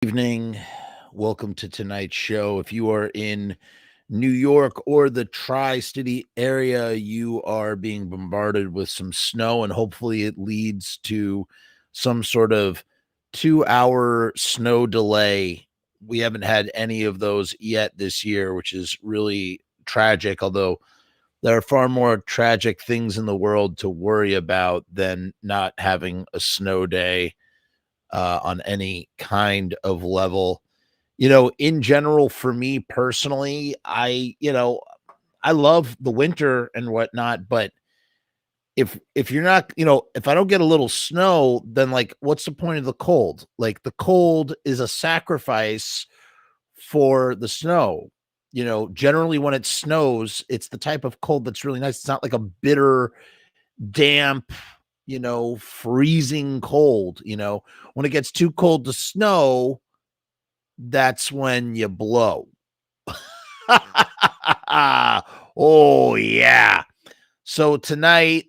Evening. Welcome to tonight's show. If you are in New York or the Tri City area, you are being bombarded with some snow, and hopefully it leads to some sort of 2 hour snow delay. We haven't had any of those yet this year, which is really tragic, although there are far more tragic things in the world to worry about than not having a snow day on any kind of level. In general, for me personally, I love the winter and whatnot, but if you're not, if I don't get a little snow, then like what's the point of the cold? Like the cold is a sacrifice for the snow. Generally when it snows, it's the type of cold that's really nice. It's not like a bitter, damp, freezing cold. When it gets too cold to snow, that's when you blow. Oh, yeah. So tonight,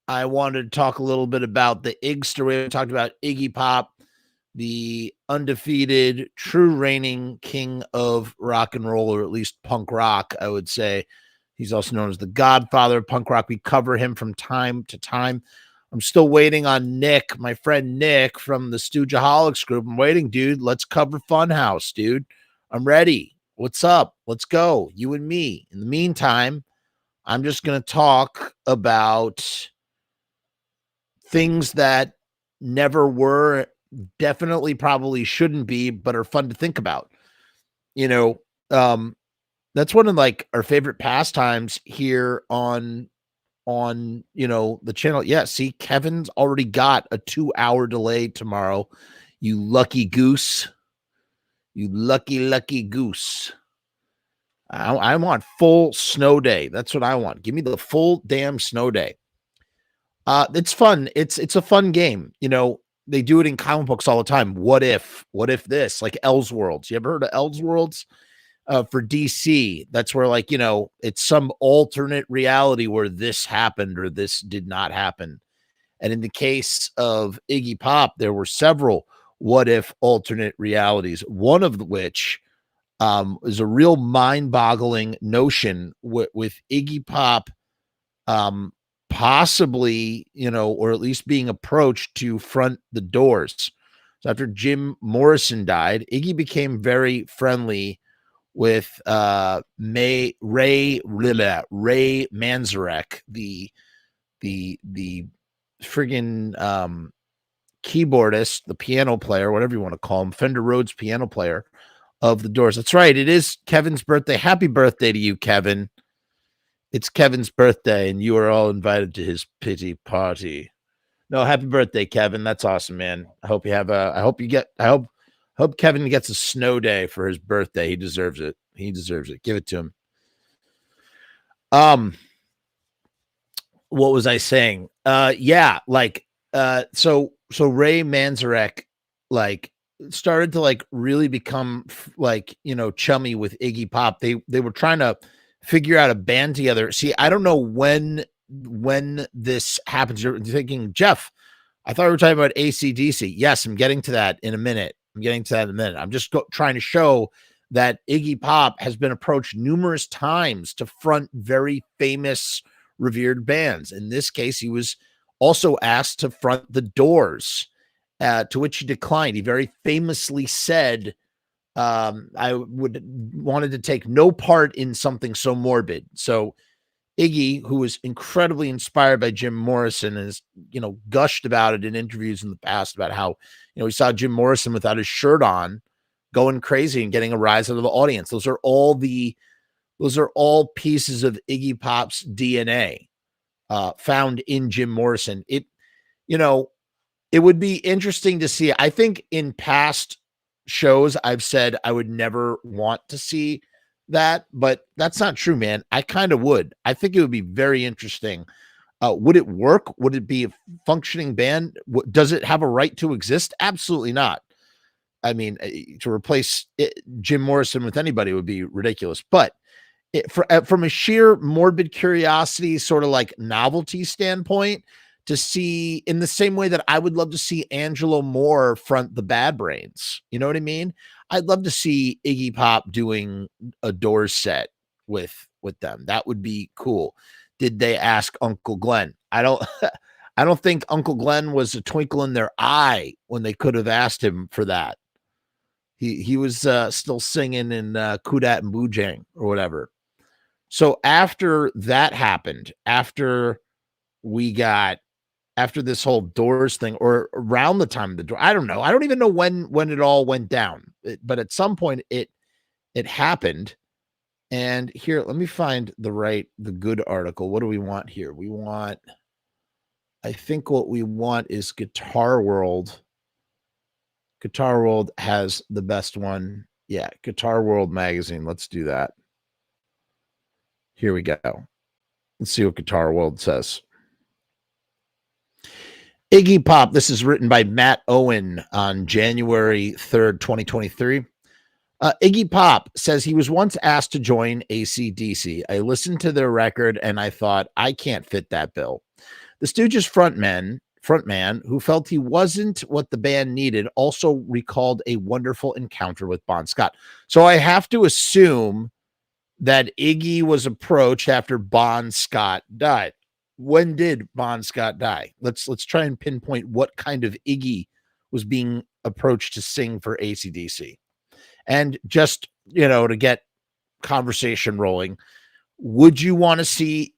I wanted to talk a little bit about the Igster. We talked about Iggy Pop, the undefeated, true reigning king of rock and roll, or at least punk rock, I would say. He's also known as the godfather of punk rock. We cover him from time to time. I'm still waiting on Nick, my friend Nick from the Stoogeholics group. I'm waiting, dude. Let's cover Funhouse, dude. I'm ready. What's up? Let's go. You and me. In the meantime, I'm just going to talk about things that never were, definitely probably shouldn't be, but are fun to think about. That's one of like our favorite pastimes here on the channel. Yeah, see, Kevin's already got a 2 hour delay tomorrow. You lucky goose. You lucky goose. I want full snow day. That's what I want. Give me the full damn snow day. It's fun. It's a fun game. They do it in comic books all the time. What if this, like Elseworlds? You ever heard of Elseworlds? For DC, that's where it's some alternate reality where this happened or this did not happen. And in the case of Iggy Pop, there were several what if alternate realities, one of which is a real mind-boggling notion with Iggy Pop possibly, or at least being approached to front the Doors. So after Jim Morrison died, Iggy became very friendly with Ray Manzarek, the friggin' keyboardist, the piano player, whatever you want to call him, Fender Rhodes piano player of the Doors. That's right. It is Kevin's birthday. Happy birthday to you, Kevin. It's Kevin's birthday, and you are all invited to his pity party. No, happy birthday, Kevin. That's awesome, man. I hope Kevin gets a snow day for his birthday. He deserves it. Give it to him. What was I saying? So Ray Manzarek started to really become chummy with Iggy Pop. They were trying to figure out a band together. See, I don't know when this happens. You're thinking, Jeff, I thought we were talking about acdc. Yes, I'm getting to that in a minute. I'm just trying to show that Iggy Pop has been approached numerous times to front very famous, revered bands. In this case, he was also asked to front the Doors, to which he declined. He very famously said, I wanted to take no part in something so morbid. So Iggy, who was incredibly inspired by Jim Morrison, has, gushed about it in interviews in the past about how, he saw Jim Morrison without his shirt on, going crazy and getting a rise out of the audience. Those are all pieces of Iggy Pop's DNA found in Jim Morrison. It would be interesting to see. I think in past shows, I've said I would never want to see that, but that's not true, man. I kind of would. I think it would be very interesting. Would it work? Would it be a functioning band? Does it have a right to exist? Absolutely not. I mean, to replace Jim Morrison with anybody would be ridiculous. But from a sheer morbid curiosity, sort of like novelty standpoint, to see, in the same way that I would love to see Angelo Moore front the Bad Brains. You know what I mean? I'd love to see Iggy Pop doing a Doors set with them. That would be cool. Did they ask Uncle Glenn? I don't I don't think Uncle Glenn was a twinkle in their eye when they could have asked him for that. He was still singing in Kudat and Boojang or whatever. So after that happened, after this whole Doors thing, or around the time of the Doors, I don't know. I don't even know when it all went down, but at some point it happened. And here, let me find the good article. What do we want here? I think what we want is Guitar World. Guitar World has the best one. Yeah, Guitar World magazine. Let's do that. Here we go. Let's see what Guitar World says. Iggy Pop. This is written by Matt Owen on January 3rd, 2023. Iggy Pop says he was once asked to join acdc. I listened to their record and I thought, I can't fit that bill. The Stooges frontman, who felt he wasn't what the band needed, also recalled a wonderful encounter with Bon Scott. So I have to assume that Iggy was approached after Bon Scott died. When did Bon Scott die? Let's try and pinpoint what kind of Iggy was being approached to sing for AC/DC. And just, to get conversation rolling, would you want to see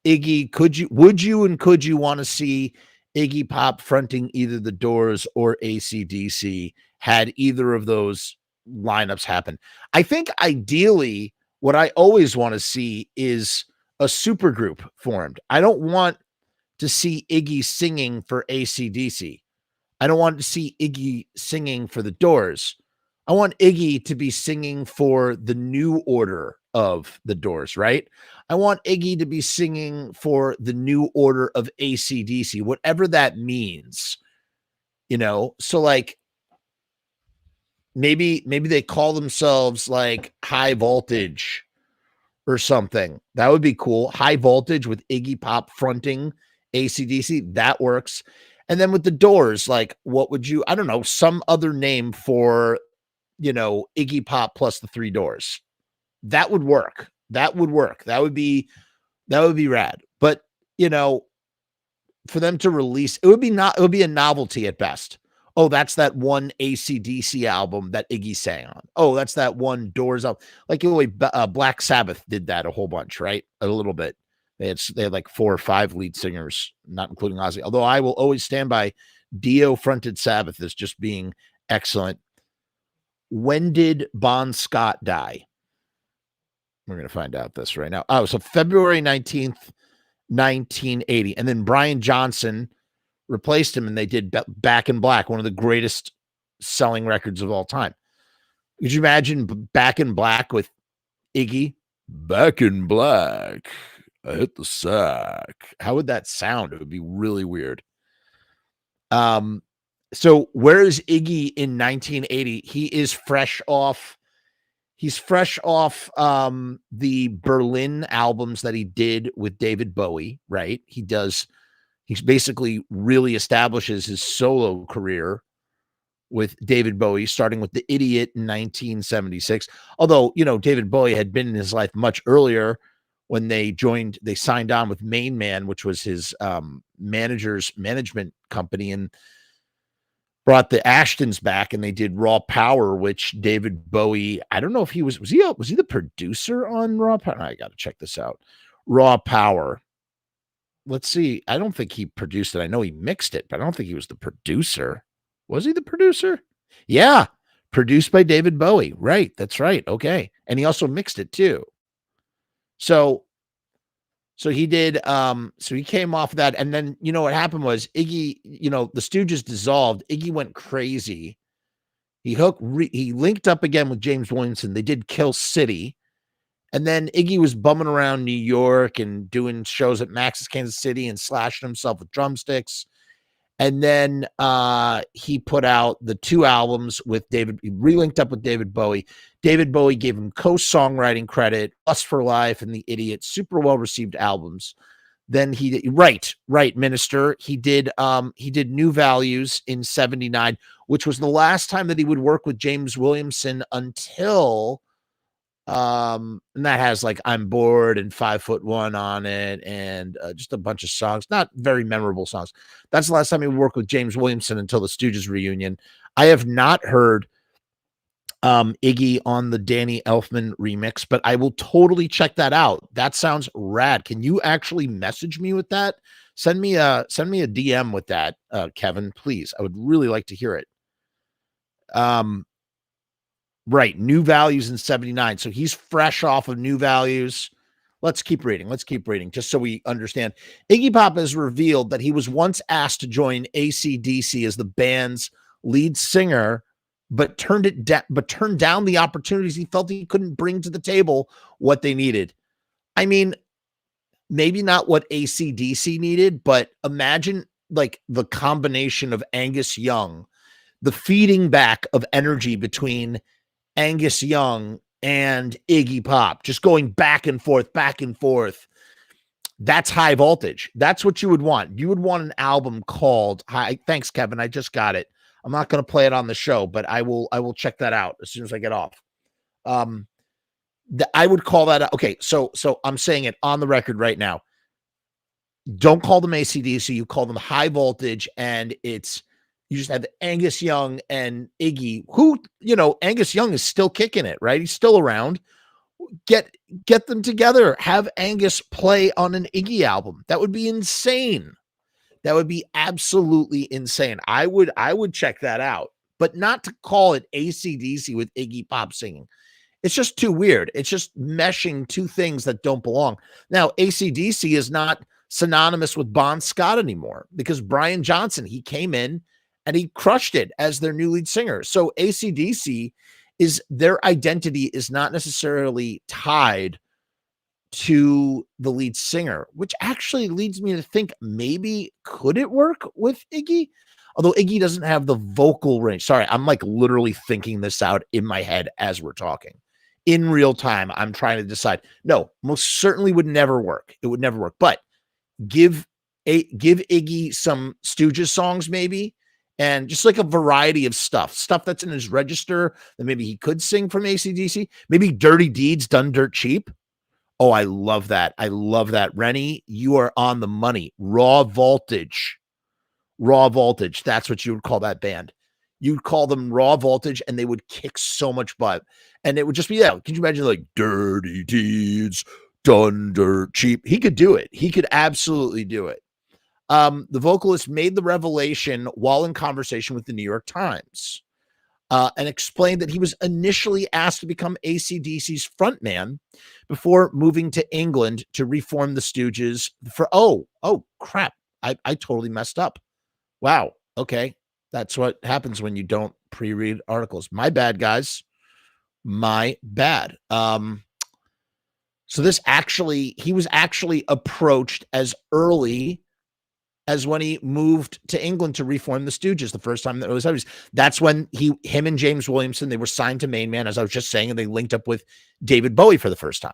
Iggy? Could you want to see Iggy Pop fronting either the Doors or AC/DC had either of those lineups happen? I think ideally what I always want to see is a supergroup formed. I don't want to see Iggy singing for AC/DC. I don't want to see Iggy singing for the Doors. I want Iggy to be singing for the New Order of the Doors, right? I want Iggy to be singing for the New Order of AC/DC, whatever that means, So like maybe they call themselves like High Voltage or something. That would be cool. High Voltage with Iggy Pop fronting AC/DC. That works. And then with the Doors, like what would you, I don't know, some other name for, Iggy Pop plus the Three Doors. That would work. That would be rad. But, for them to release, it would be a novelty at best. Oh, that's that one AC/DC album that Iggy sang on. Oh, that's that one Doors album. Like the way Black Sabbath did that a whole bunch, right? A little bit. They had like 4 or 5 lead singers, not including Ozzy. Although I will always stand by Dio fronted Sabbath as just being excellent. When did Bon Scott die? We're going to find out this right now. Oh, so February 19th, 1980. And then Brian Johnson replaced him and they did Back in Black, one of the greatest selling records of all time. Could you imagine Back in Black with Iggy? Back in Black. I hit the sack. How would that sound? It would be really weird. So where is Iggy in 1980? He's fresh off the Berlin albums that he did with David Bowie, right? He basically really establishes his solo career with David Bowie, starting with The Idiot in 1976. Although, David Bowie had been in his life much earlier when they signed on with Main Man, which was his management company, and brought the Ashtons back, and they did Raw Power, which David Bowie, I don't know if he was he the producer on Raw Power? I got to check this out. Raw Power. Let's see. I don't think he produced it. I know he mixed it, but I don't think he was the producer. Was he the producer? Yeah. Produced by David Bowie. Right. That's right. Okay. And he also mixed it too. So he did, so he came off of that. And then, what happened was Iggy, the Stooges dissolved. Iggy went crazy. He linked up again with James Williamson. They did Kill City. And then Iggy was bumming around New York and doing shows at Max's Kansas City and slashing himself with drumsticks. And then he put out the 2 albums with David. He relinked up with David Bowie. David Bowie gave him co-songwriting credit, Lust for Life and The Idiot, super well-received albums. Then he did right, Minister. He did New Values in 79, which was the last time that he would work with James Williamson until and that has like I'm Bored and 5'1" on it, and just a bunch of songs, not very memorable songs. That's the last time he would work with James Williamson until the Stooges reunion. I have not heard Iggy on the Danny Elfman remix, but I will totally check that out. That sounds rad. Can you actually message me with that? Send me a DM with that, Kevin, please. I would really like to hear it. Right, New Values in 79. So he's fresh off of New Values. Let's keep reading. Just so we understand. Iggy Pop has revealed that he was once asked to join acdc as the band's lead singer, but turned down the opportunities he felt he couldn't bring to the table what they needed. I mean, maybe not what acdc needed, but imagine like the combination of Angus Young, the feeding back of energy between Angus Young and Iggy Pop, just going back and forth, back and forth. That's high voltage. That's what you would want. You would want an album called High. Thanks, Kevin. I just got it. I'm not going to play it on the show, but I will check that out as soon as I get off. I would call that. Okay. So I'm saying it on the record right now. Don't call them ACDC. You call them High Voltage, and you just have Angus Young and Iggy, who, Angus Young is still kicking it, right? He's still around. Get them together. Have Angus play on an Iggy album. That would be insane. That would be absolutely insane. I would check that out, but not to call it ACDC with Iggy Pop singing. It's just too weird. It's just meshing two things that don't belong. Now, ACDC is not synonymous with Bon Scott anymore because Brian Johnson, he came in and he crushed it as their new lead singer. So ACDC their identity is not necessarily tied to the lead singer, which actually leads me to think maybe could it work with Iggy? Although Iggy doesn't have the vocal range. Sorry, I'm like literally thinking this out in my head as we're talking. In real time, I'm trying to decide. No, most certainly would never work. It would never work. But give Iggy some Stooges songs maybe, and just like a variety of stuff that's in his register that maybe he could sing from ACDC. Maybe Dirty Deeds done dirt cheap. Oh, I love that. Rennie, you are on the money. Raw Voltage. That's what you would call that band. You'd call them Raw Voltage, and they would kick so much butt. And it would just be, could you imagine like Dirty Deeds done dirt cheap? He could do it. He could absolutely do it. The vocalist made the revelation while in conversation with the New York Times and explained that he was initially asked to become AC/DC's frontman before moving to England to reform the Stooges for, oh crap. I totally messed up. Wow. Okay. That's what happens when you don't pre-read articles. My bad, guys. My bad. So he was actually approached as early as when he moved to England to reform the Stooges the first time that it was. That's when him and James Williamson, they were signed to Main Man, as I was just saying, and they linked up with David Bowie for the first time.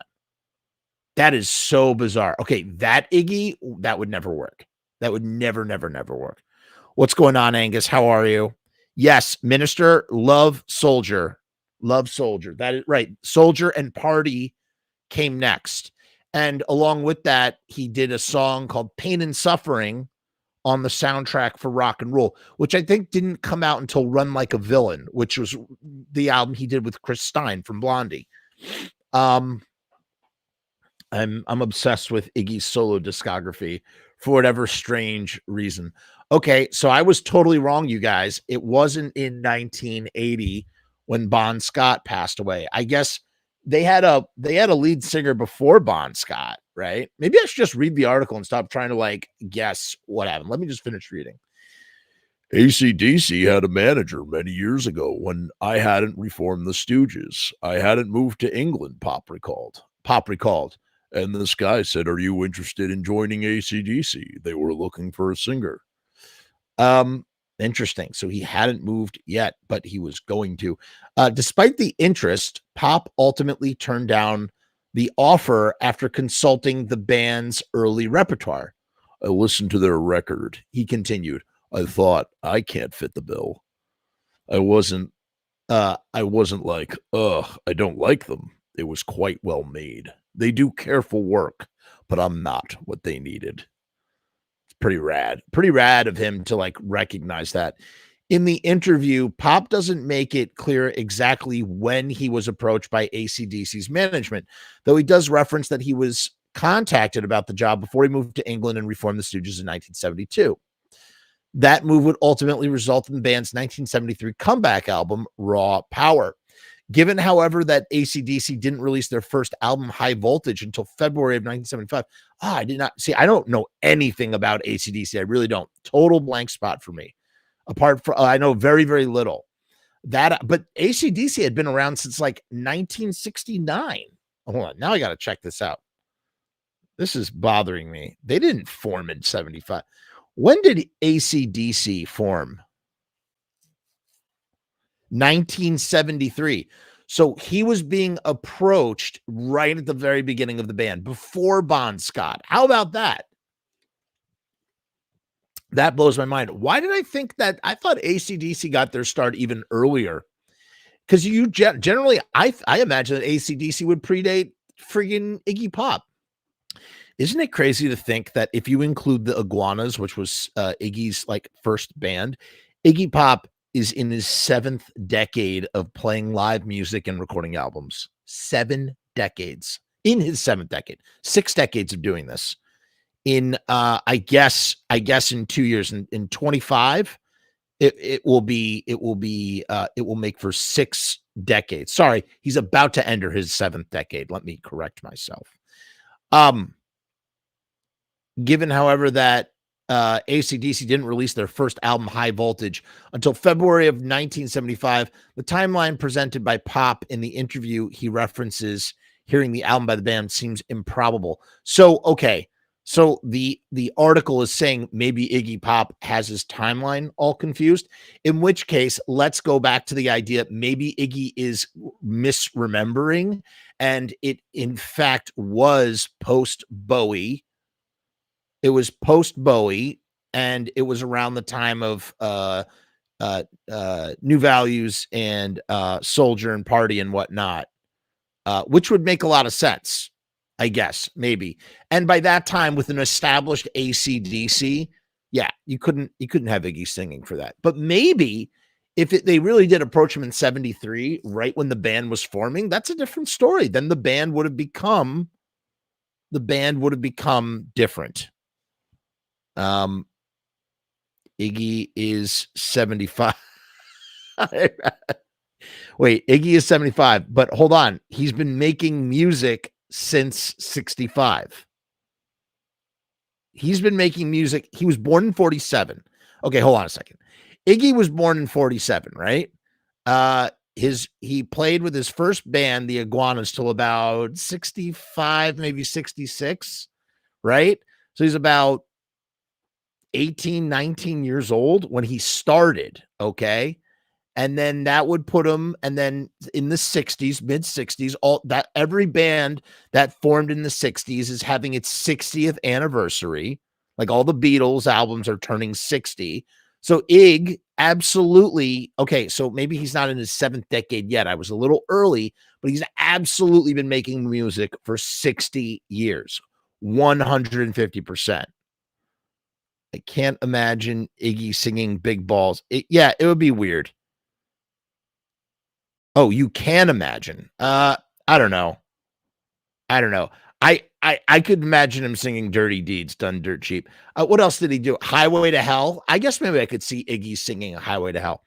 That is so bizarre. Okay, that Iggy, that would never work. That would never work. What's going on, Angus? How are you? Yes, Minister, Love Soldier. That is right. Soldier and Party came next. And along with that, he did a song called Pain and Suffering on the soundtrack for Rock and Roll, which I think didn't come out until Run Like a Villain, which was the album he did with Chris Stein from Blondie. I'm obsessed with Iggy's solo discography for whatever strange reason. Okay, so I was totally wrong, you guys. It wasn't in 1980 when Bon Scott passed away. I guess they had a lead singer before Bon Scott, right? Maybe I should just read the article and stop trying to like guess what happened. Let me just finish reading. AC/DC had a manager many years ago when I hadn't reformed the Stooges. I hadn't moved to England, Pop recalled. And this guy said, "Are you interested in joining AC/DC?" They were looking for a singer. Interesting. So he hadn't moved yet, but he was going to. Despite the interest, Pop ultimately turned down the offer after consulting the band's early repertoire. I listened to their record. He continued. I thought, I can't fit the bill. I wasn't like, ugh, I don't like them. It was quite well made. They do careful work, but I'm not what they needed. It's pretty rad. Pretty rad of him to like recognize that. In the interview, Pop doesn't make it clear exactly when he was approached by acdc's management, though he does reference that he was contacted about the job before he moved to England and reformed the Stooges in 1972. That move would ultimately result in the band's 1973 comeback album, Raw Power. Given, however, that acdc didn't release their first album, High Voltage, until February of 1975. I did not see. I don't know anything about acdc. I really don't. Total blank spot for me. Apart from, I know very, very little. But acdc had been around since like 1969. Hold on. Now I got to check this out. This is bothering me. They didn't form in 75. When did acdc form? 1973. So he was being approached right at the very beginning of the band, before Bon Scott. How about that? That blows my mind. Why did I think that? I thought acdc got their start even earlier. Because you generally, I imagine that acdc would predate friggin' Iggy Pop. Isn't it crazy to think that if you include the Iguanas, which was Iggy's like first band, Iggy Pop is in his 7th decade of playing live music and recording albums. 7 decades. In his 7th decade. 6 decades of doing this. In I guess in 2 years, in 25, it will make for 6 decades. Sorry, he's about to enter his 7th decade. Let me correct myself. Given, however, that acdc didn't release their first album, High Voltage, until February of 1975, the timeline presented by Pop in the interview he references hearing the album by the band seems improbable. So, okay. So the article is saying maybe Iggy Pop has his timeline all confused, in which case, let's go back to the idea maybe Iggy is misremembering, and it, in fact, was post-Bowie. It was post-Bowie, and it was around the time of New Values and Soldier and Party and whatnot, which would make a lot of sense. I guess, maybe. And by that time, with an established acdc, yeah, you couldn't have Iggy singing for that. But maybe if they really did approach him in 73, right when the band was forming, that's a different story. Then the band would have become different. Iggy is 75. Wait, Iggy is 75, but hold on. He's been making music since 65. He's been making music. He was born in 47. Okay, hold on a second. Iggy was born in 47, right? He played with his first band, the Iguanas, till about 65, maybe 66, right? So he's about 18, 19 years old when he started, okay? And then that would put him, and then in the 60s, mid 60s, every band that formed in the 60s is having its 60th anniversary. Like all the Beatles albums are turning 60. So Ig, absolutely. Okay, so maybe he's not in his 7th decade yet. I was a little early, but he's absolutely been making music for 60 years, 150%. I can't imagine Iggy singing Big Balls. It would be weird. Oh, you can imagine. I don't know. I could imagine him singing Dirty Deeds Done Dirt Cheap. What else did he do? Highway to Hell. I guess maybe I could see Iggy singing a Highway to Hell.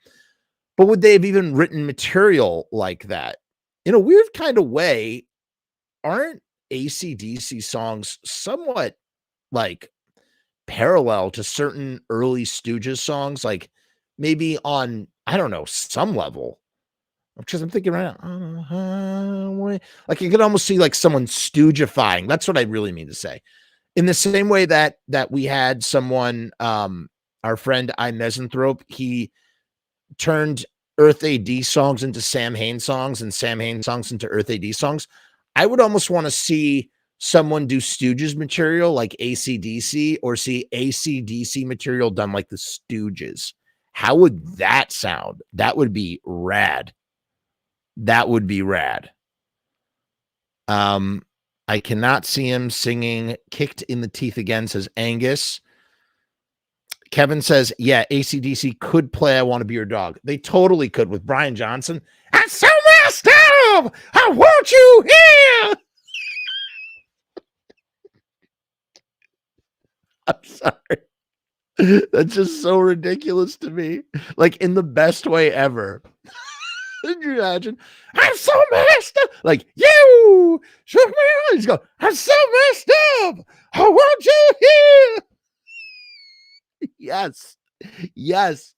But would they have even written material like that? In a weird kind of way, aren't acdc songs somewhat like parallel to certain early Stooges songs? Like maybe on, I don't know, some level. Because I'm thinking right now, like you could almost see like someone stoogifying. That's what I really mean to say. In the same way that we had someone, our friend I Misanthrope, he turned Earth AD songs into Sam Hain songs and Sam Hain songs into Earth AD songs. I would almost want to see someone do Stooges material like acdc, or see acdc material done like the Stooges. How would that sound? That would be rad. That would be rad. I cannot see him singing Kicked in the Teeth again, says Angus. Kevin says, yeah, acdc could play I Want to Be Your Dog. They totally could with Brian Johnson. I'm so messed up. I want you here. I'm sorry. That's just so ridiculous to me. Like, in the best way ever. Could you imagine? I'm so messed up. Like, you shook me on. He's going, I'm so messed up. I want you here. Yes. Yes.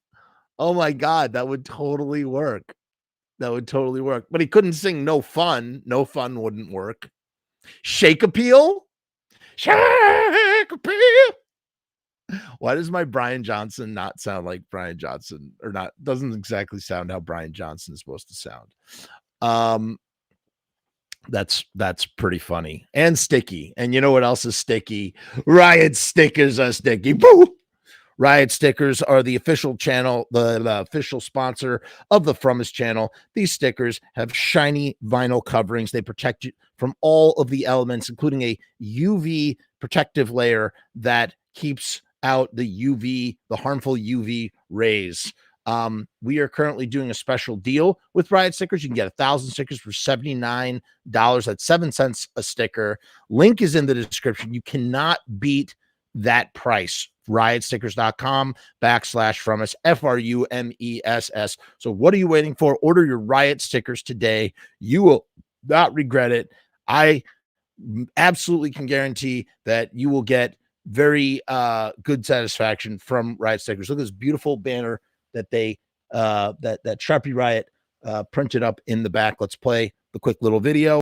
Oh my God. That would totally work. That would totally work. But he couldn't sing No Fun. No Fun wouldn't work. Shake Appeal. Shake Appeal. Why does my Brian Johnson not sound like Brian Johnson, or not? Doesn't exactly sound how Brian Johnson is supposed to sound. That's pretty funny and sticky. And you know what else is sticky? Riot stickers are sticky. Boo! Riot stickers are the official channel, the official sponsor of the Frumess channel. These stickers have shiny vinyl coverings. They protect you from all of the elements, including a UV protective layer that keeps out the harmful UV rays. We are currently doing a special deal with Riot stickers. You can get 1,000 stickers for $79. That's 7 cents a sticker. Link is in the description. You cannot beat that price. riotstickers.com/Frumess, Frumess. So what are you waiting for? Order your Riot stickers today. You will not regret it. I absolutely can guarantee that you will get very good satisfaction from Riot stickers. Look at this beautiful banner that they that Sharpie Riot printed up in the back. Let's play the quick little video.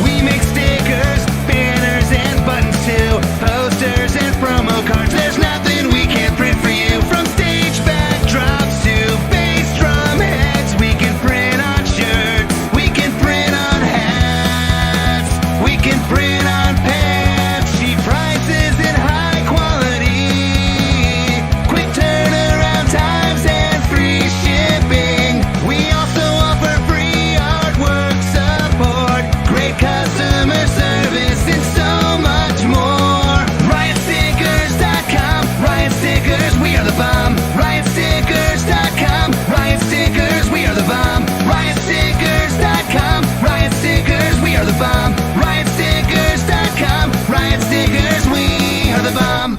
We make stickers, banners, and buttons too, posters and promo cards. There's nothing we can't print for you. From stage backdrops to bass drum heads, we can print on shirts, we can print on hats, we can print on pants. Cheap prices and high quality, quick turnaround times and free shipping. We also offer free artwork support, great customer service, and so much more. Riotstickers.com, Riot Stickers, we are the bomb. Riotstickers.com, Riot Stickers, we are the bomb. Riotstickers.com, Riot Stickers, we are the bomb. Riotstickers.com, Riot Stickers, we are the bomb.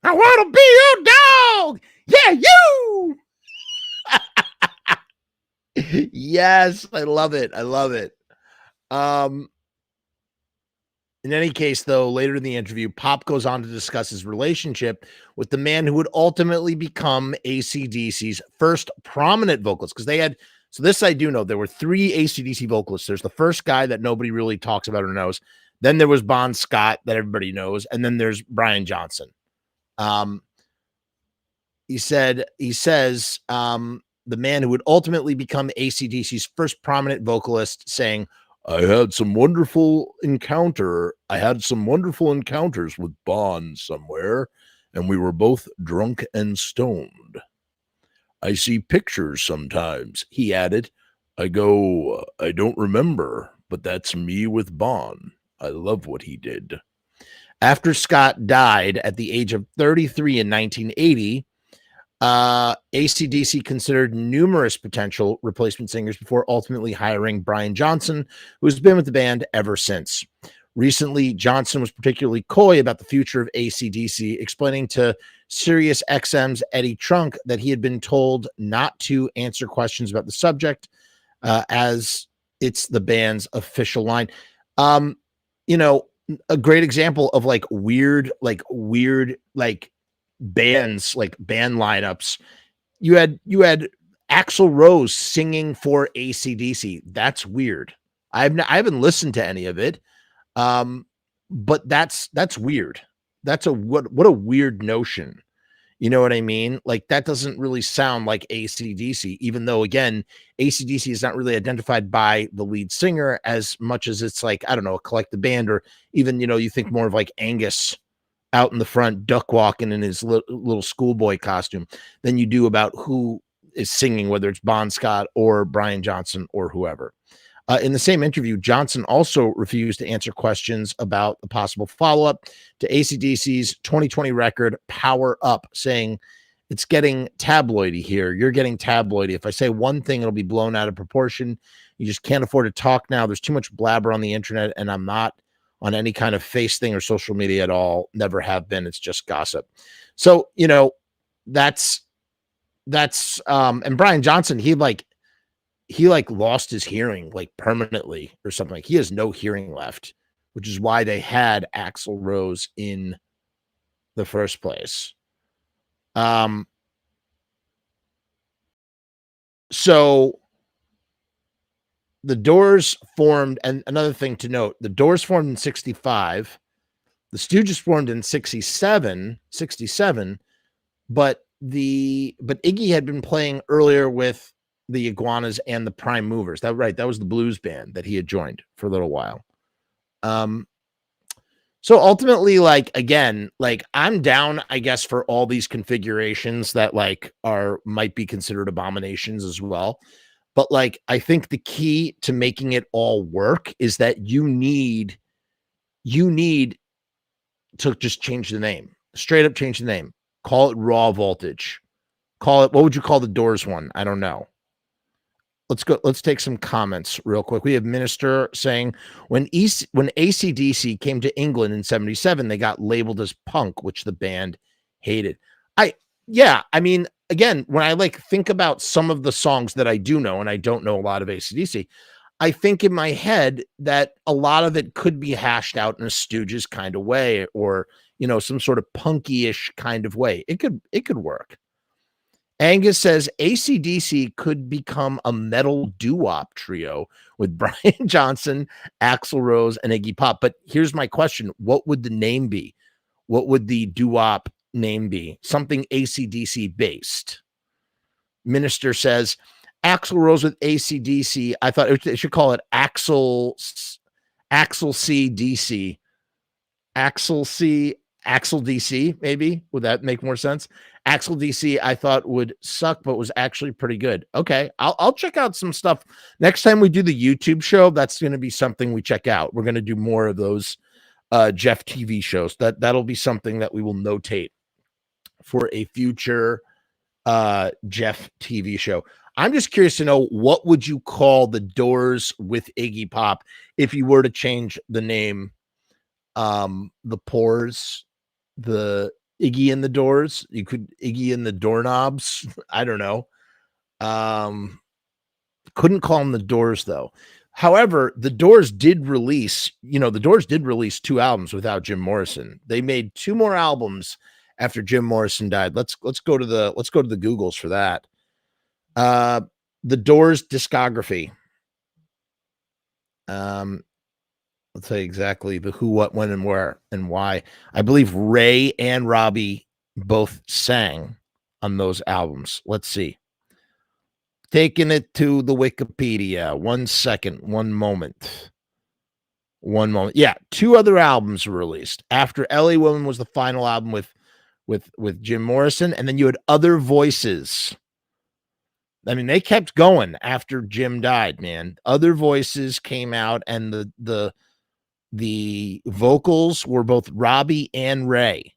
I want to be your dog. Yeah, you. Yes, I love it. I love it. In any case, though, later in the interview, Pop goes on to discuss his relationship with the man who would ultimately become acdc's first prominent vocalist. Because they had, so this I do know, there were 3 acdc vocalists. There's the first guy that nobody really talks about or knows. Then there was Bon Scott that everybody knows. And then there's Brian Johnson. He says, the man who would ultimately become acdc's first prominent vocalist, saying, I had some wonderful encounters with Bon somewhere, and we were both drunk and stoned. I see pictures sometimes, he added. I go, I don't remember, but that's me with Bon. I love what he did. After Scott died at the age of 33 in 1980, acdc considered numerous potential replacement singers before ultimately hiring Brian Johnson, who's been with the band ever since. Recently, Johnson was particularly coy about the future of acdc, explaining to Sirius XM's Eddie Trunk that he had been told not to answer questions about the subject, as it's the band's official line. You know, a great example of weird bands, like band lineups. You had Axl Rose singing for acdc. That's weird. I haven't listened to any of it, but that's weird. what a weird notion. You know what I mean? Like, that doesn't really sound like acdc, even though, again, acdc is not really identified by the lead singer as much as it's like, I don't know, a collective band, or even, you think more of like Angus out in the front duck walking in his little schoolboy costume than you do about who is singing, whether it's Bon Scott or Brian Johnson or whoever. In the same interview, Johnson also refused to answer questions about the possible follow-up to AC/DC's 2020 record, Power Up, saying, "It's getting tabloidy here. You're getting tabloidy. If I say one thing, it'll be blown out of proportion. You just can't afford to talk now. There's too much blabber on the internet, and I'm not on any kind of face thing or social media at all. Never have been. It's just gossip." So, that's and Brian Johnson, he lost his hearing like permanently or something. Like, he has no hearing left, which is why they had Axl Rose in the first place. So the Doors formed, and another thing to note, the Doors formed in 65, the Stooges formed in 67, but Iggy had been playing earlier with the Iguanas and the Prime Movers. That was the blues band that he had joined for a little while. So ultimately, like, again, like, I'm down, I guess, for all these configurations that like might be considered abominations as well. But like, I think the key to making it all work is that you need to just change the name, straight up change the name, call it Raw Voltage, call it, what would you call the Doors one? I don't know. Let's take some comments real quick. We have Minister saying, when AC/DC came to England in 77, they got labeled as punk, which the band hated. I mean, again, when I like think about some of the songs that I do know, and I don't know a lot of AC/DC, I think in my head that a lot of it could be hashed out in a Stooges kind of way, or, some sort of punky-ish kind of way. It could work. Angus says AC/DC could become a metal doo-wop trio with Brian Johnson, Axl Rose, and Iggy Pop. But here's my question. What would the name be? What would the doo-wop name be? Something AC/DC based. Minister says, Axl Rose with AC/DC. I thought it should call it Axl C DC. Axl DC, maybe. Would that make more sense? Axl DC, I thought would suck, but was actually pretty good. Okay, I'll check out some stuff next time we do the YouTube show. That's going to be something we check out. We're going to do more of those Jeff TV shows. That'll be something that we will notate for a future Jeff TV show. I'm just curious to know, what would you call the Doors with Iggy Pop if you were to change the name? The Pores, the Iggy and the Doors. You could Iggy and the Doorknobs. I don't know. Couldn't call them the Doors though. However, the Doors did release 2 albums without Jim Morrison. They made 2 more albums after Jim Morrison died. Let's go to the Googles for that. The Doors discography. I'll tell you exactly the who, what, when, and where, and why. I believe Ray and Robbie both sang on those albums. Let's see. Taking it to the Wikipedia. 1 second. One moment. Yeah, 2 other albums were released. After LA Woman was the final album with Jim Morrison, and then you had Other Voices. I mean, they kept going after Jim died, man. Other Voices came out, and the vocals were both Robbie and Ray.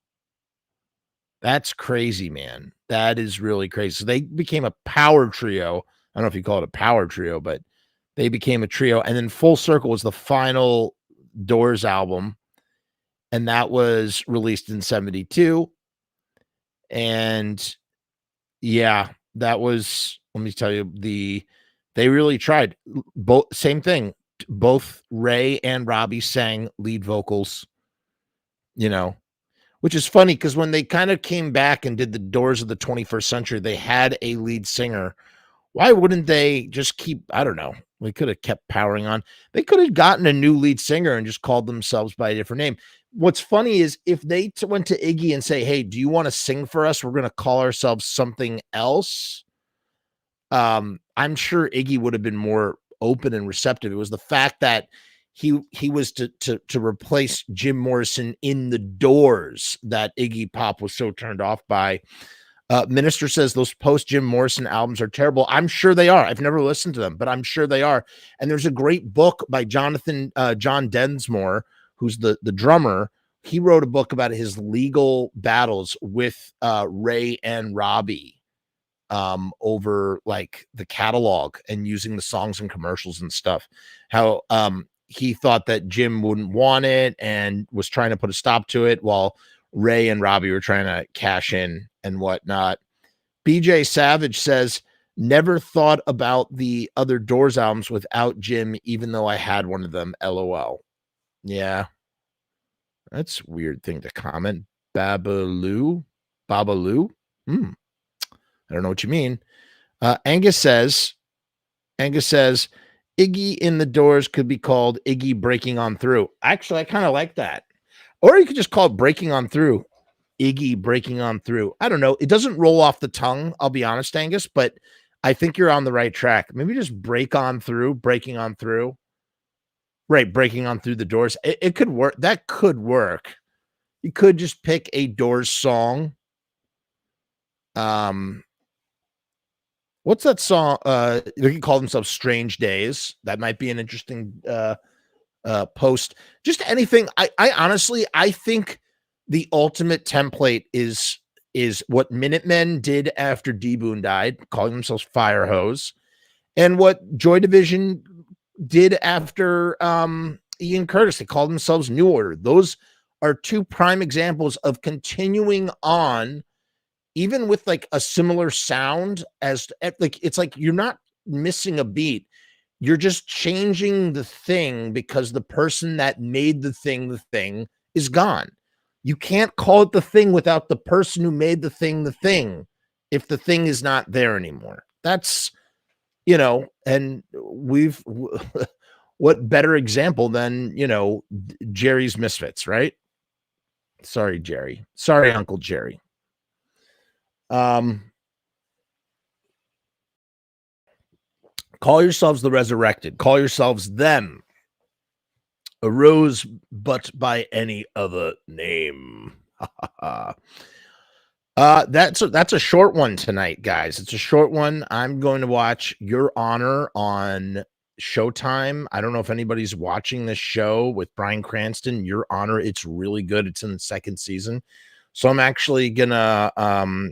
That's crazy, man. That is really crazy. So they became a power trio. I don't know if you call it a power trio, but they became a trio. And then Full Circle was the final Doors album, and that was released in 72. And yeah, that was, let me tell you, they really tried. Both, same thing. Both Ray and Robbie sang lead vocals, which is funny because when they kind of came back and did the Doors of the 21st Century, they had a lead singer. Why wouldn't they just keep, I don't know, They could have kept powering on. They could have gotten a new lead singer and just called themselves by a different name. What's funny is if they went to Iggy and say, "Hey, do you want to sing for us? We're going to call ourselves something else." I'm sure Iggy would have been more open and receptive. It was the fact that he was to replace Jim Morrison in the Doors that Iggy Pop was so turned off by. Minister says those post Jim Morrison albums are terrible. I'm sure they are. I've never listened to them, but I'm sure they are. And there's a great book by John Densmore, who's the drummer. He wrote a book about his legal battles with Ray and Robbie over like the catalog and using the songs and commercials and stuff. How he thought that Jim wouldn't want it and was trying to put a stop to it while Ray and Robbie were trying to cash in and whatnot. BJ Savage says, never thought about the other Doors albums without Jim, even though I had one of them. LOL. Yeah. That's a weird thing to comment. Babaloo? I don't know what you mean. Angus says, Iggy in the Doors could be called Iggy Breaking On Through. Actually, I kind of like that. Or you could just call it Breaking On Through. Iggy Breaking On Through. I don't know. It doesn't roll off the tongue, I'll be honest, Angus, but I think you're on the right track. Maybe just break on through, breaking on through. Right, breaking on through the Doors. It could work. That could work. You could just pick a Doors song. What's that song? They can call themselves Strange Days. That might be an interesting post. Just anything. I honestly, I think the ultimate template is what Minutemen did after D Boon died, calling themselves Fire Hose, and what Joy Division did after Ian Curtis. They called themselves New Order. Those are two prime examples of continuing on, even with like a similar sound as like, it's like you're not missing a beat. You're just changing the thing because the person that made the thing is gone. You can't call it the thing without the person who made the thing if the thing is not there anymore. That's, and we've, what better example than, Jerry's Misfits, right? Sorry, Jerry. Sorry, Uncle Jerry. Call yourselves the Resurrected. Call yourselves them. Arose but by any other name. That's a short one tonight, guys. It's a short one. I'm going to watch Your Honor on Showtime. I don't know if anybody's watching this show with Bryan Cranston. Your Honor, it's really good. It's in the second season. So I'm actually gonna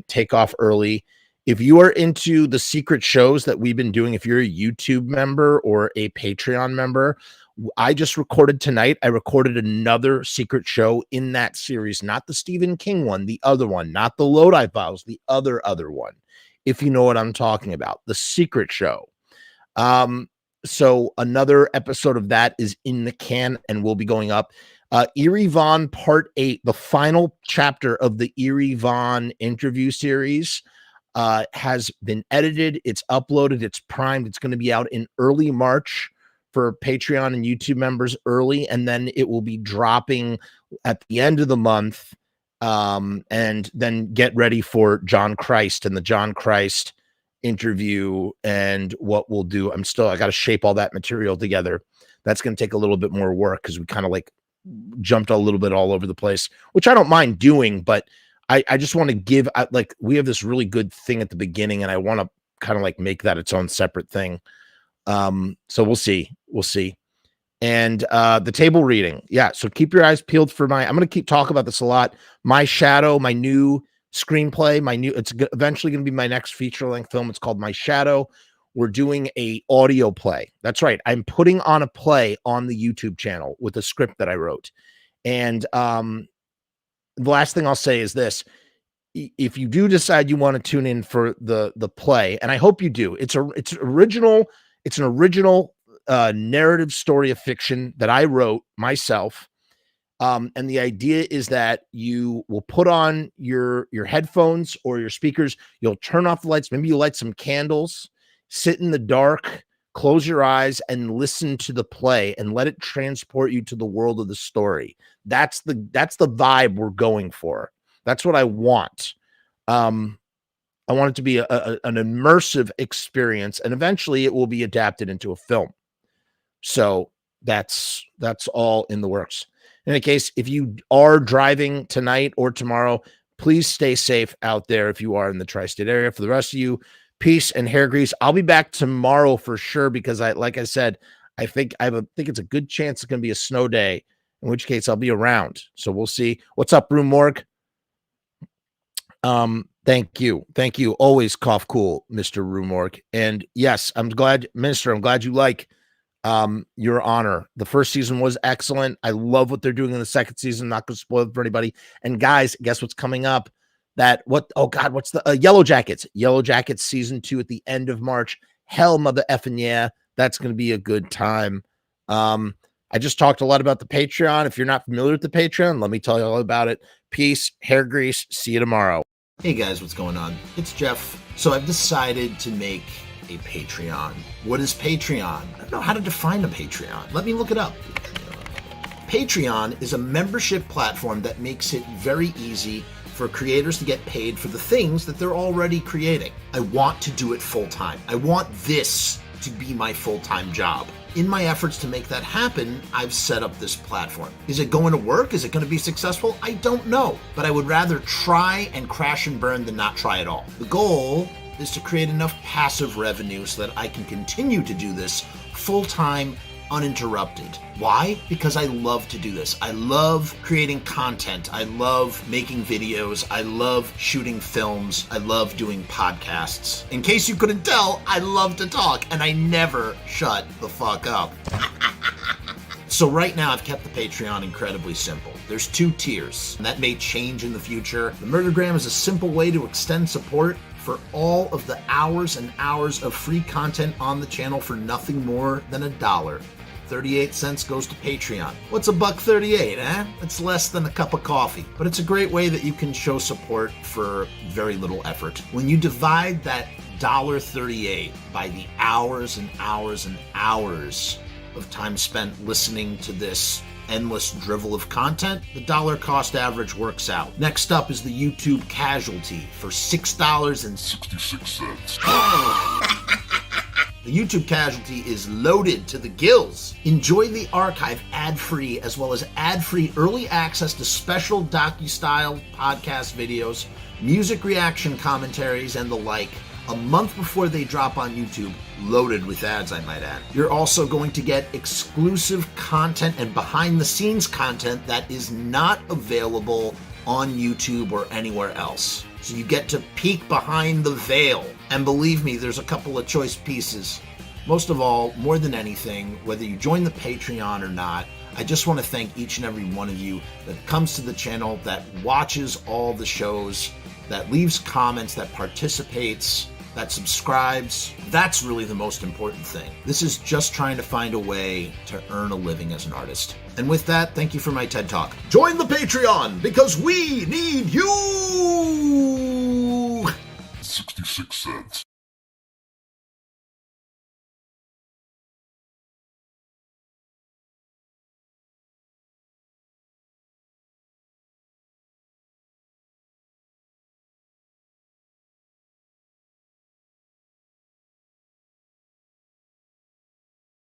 take off early. If you are into the secret shows that we've been doing, if you're a YouTube member or a Patreon member, I just recorded tonight. I recorded another secret show in that series, not the Stephen King one, the other one, not the Lodi Files, the other one, if you know what I'm talking about, the secret show. So another episode of that is in the can and will be going up. Erie Vaughn Part 8, the final chapter of the Erie Vaughn interview series, has been edited. It's uploaded. It's primed. It's going to be out in early March for Patreon and YouTube members early, and then it will be dropping at the end of the month. And then get ready for John Christ and the John Christ interview and what we'll do. I got to shape all that material together. That's going to take a little bit more work because we kind of like jumped a little bit all over the place, which I don't mind doing, but I just want to give, like, we have this really good thing at the beginning and I want to kind of like make that its own separate thing. So we'll see. And the table reading. Yeah. So keep your eyes peeled for I'm going to keep talking about this a lot. My Shadow, my new screenplay, it's eventually going to be my next feature-length film. It's called My Shadow. We're doing a audio play. That's right. I'm putting on a play on the YouTube channel with a script that I wrote. And the last thing I'll say is this. If you do decide you want to tune in for the play, and I hope you do, it's an original narrative story of fiction that I wrote myself. And the idea is that you will put on your headphones or your speakers. You'll turn off the lights. Maybe you light some candles, sit in the dark, close your eyes and listen to the play and let it transport you to the world of the story. That's the vibe we're going for. That's what I want. I want it to be an immersive experience, and eventually it will be adapted into a film. So that's all in the works. In any case, if you are driving tonight or tomorrow, please stay safe out there if you are in the tri-state area. For the rest of you, peace and hair grease. I'll be back tomorrow for sure because like I said, I think it's a good chance it's going to be a snow day, in which case I'll be around. So we'll see. What's up, Room Morgue? Thank you. Always cough cool, Mr. Rumorg. And yes, I'm glad you like Your Honor. The first season was excellent. I love what they're doing in the second season. Not going to spoil it for anybody. And guys, guess what's coming up? What's the Yellow Jackets? Yellow Jackets season 2 at the end of March. Hell, mother effing yeah. That's going to be a good time. I just talked a lot about the Patreon. If you're not familiar with the Patreon, let me tell you all about it. Peace, hair grease. See you tomorrow. Hey guys, what's going on? It's Jeff. So I've decided to make a Patreon. What is Patreon? I don't know how to define a Patreon. Let me look it up. Patreon is a membership platform that makes it very easy for creators to get paid for the things that they're already creating. I want to do it full time. I want this to be my full-time job. In my efforts to make that happen, I've set up this platform. Is it going to work? Is it going to be successful? I don't know, but I would rather try and crash and burn than not try at all. The goal is to create enough passive revenue so that I can continue to do this full-time, uninterrupted. Why? Because I love to do this. I love creating content. I love making videos. I love shooting films. I love doing podcasts. In case you couldn't tell, I love to talk and I never shut the fuck up. So right now I've kept the Patreon incredibly simple. There's 2 tiers, and that may change in the future. The Murdergram is a simple way to extend support for all of the hours and hours of free content on the channel for nothing more than $1. 38 cents goes to Patreon. What's $1.38, eh? It's less than a cup of coffee, but it's a great way that you can show support for very little effort. When you divide that $1.38 by the hours and hours and hours of time spent listening to this endless drivel of content, the dollar cost average works out. Next up is the YouTube Casualty for $6.66. The YouTube Casualty is loaded to the gills. Enjoy the archive ad-free, as well as ad-free early access to special docu-style podcast videos, music reaction commentaries, and the like, a month before they drop on YouTube, loaded with ads, I might add. You're also going to get exclusive content and behind-the-scenes content that is not available on YouTube or anywhere else. So you get to peek behind the veil. And believe me, there's a couple of choice pieces. Most of all, more than anything, whether you join the Patreon or not, I just want to thank each and every one of you that comes to the channel, that watches all the shows, that leaves comments, that participates, that subscribes. That's really the most important thing. This is just trying to find a way to earn a living as an artist. And with that, thank you for my TED Talk. Join the Patreon because we need you! 66 cents.